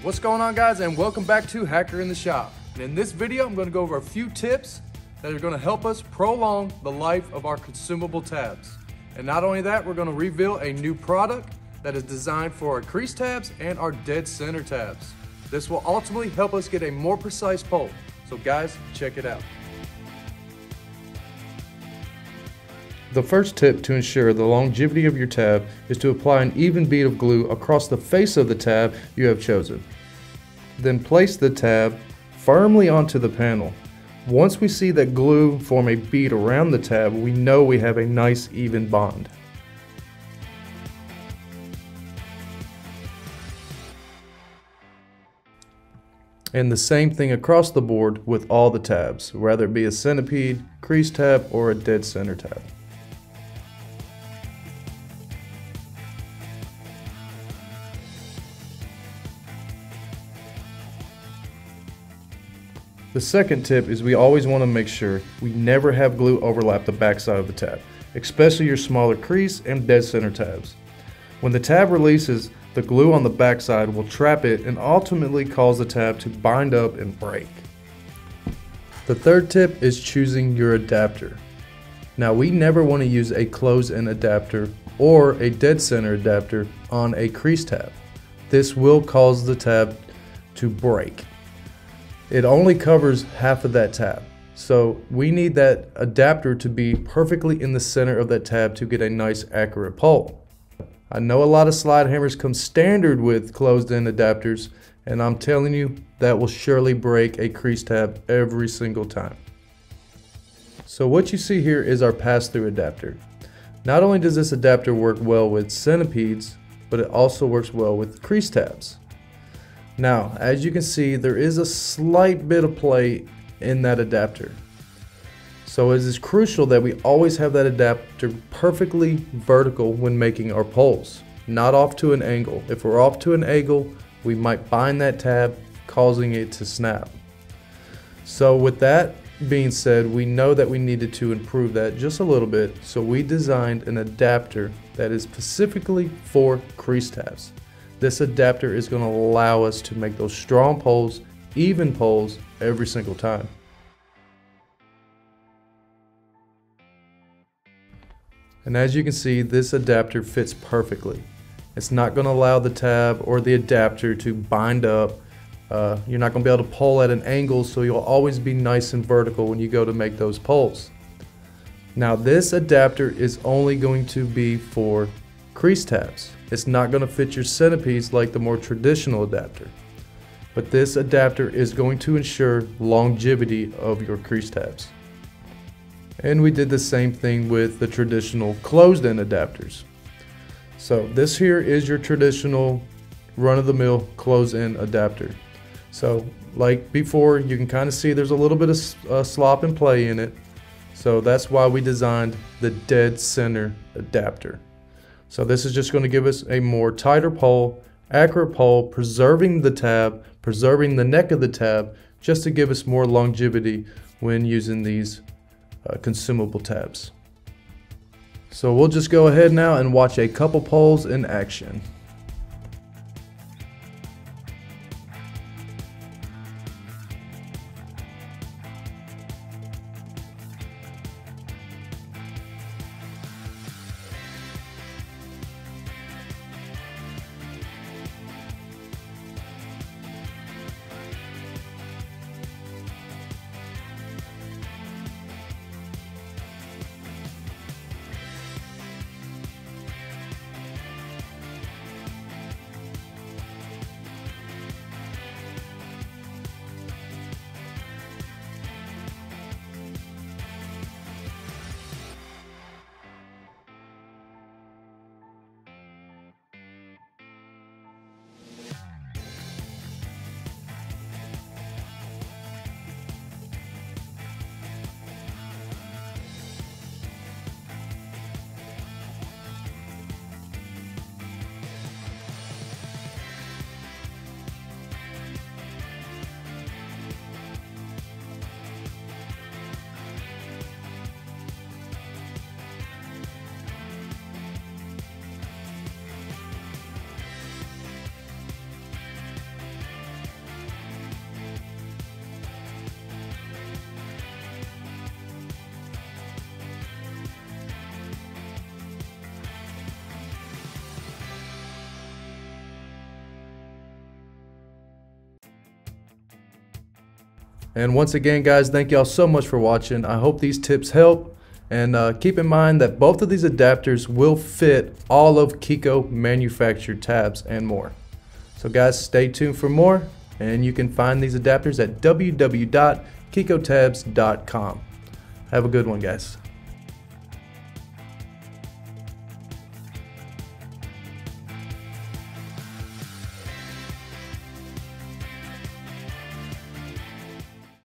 What's going on, guys, and welcome back to Hacker in the Shop. And in this video, I'm going to go over a few tips that are going to help us prolong the life of our consumable tabs. And not only that, we're going to reveal a new product that is designed for our crease tabs and our dead center tabs. This will ultimately help us get a more precise pull. So guys, check it out. The first tip to ensure the longevity of your tab is to apply an even bead of glue across the face of the tab you have chosen. Then place the tab firmly onto the panel. Once we see that glue form a bead around the tab, we know we have a nice even bond. And the same thing across the board with all the tabs, whether it be a centipede, crease tab, or a dead center tab. The second tip is we always want to make sure we never have glue overlap the backside of the tab, especially your smaller crease and dead center tabs. When the tab releases, the glue on the backside will trap it and ultimately cause the tab to bind up and break. The third tip is choosing your adapter. Now, we never want to use a closed-end adapter or a dead center adapter on a crease tab. This will cause the tab to break. It only covers half of that tab. So we need that adapter to be perfectly in the center of that tab to get a nice accurate pull. I know a lot of slide hammers come standard with closed-end adapters, and I'm telling you that will surely break a crease tab every single time. So what you see here is our pass-through adapter. Not only does this adapter work well with centipedes, but it also works well with crease tabs. Now, as you can see, there is a slight bit of play in that adapter. So it is crucial that we always have that adapter perfectly vertical when making our pulls, not off to an angle. If we're off to an angle, we might bind that tab, causing it to snap. So with that being said, we know that we needed to improve that just a little bit, so we designed an adapter that is specifically for crease tabs. This adapter is going to allow us to make those strong pulls, even pulls every single time. And as you can see, this adapter fits perfectly. It's not going to allow the tab or the adapter to bind up. You're not going to be able to pull at an angle, so you'll always be nice and vertical when you go to make those pulls. Now, this adapter is only going to be for crease tabs. It's not going to fit your centipedes like the more traditional adapter. But this adapter is going to ensure longevity of your crease tabs. And we did the same thing with the traditional closed-end adapters. So this here is your traditional run-of-the-mill closed-end adapter. So like before, you can kind of see there's a little bit of slop and play in it. So that's why we designed the dead center adapter. So this is just going to give us a more tighter pull, accurate pull, preserving the tab, preserving the neck of the tab, just to give us more longevity when using these consumable tabs. So we'll just go ahead now and watch a couple pulls in action. And once again, guys, thank y'all so much for watching. I hope these tips help. And keep in mind that both of these adapters will fit all of KECO manufactured tabs and more. So guys, stay tuned for more, and you can find these adapters at www.kecotabs.com. Have a good one, guys.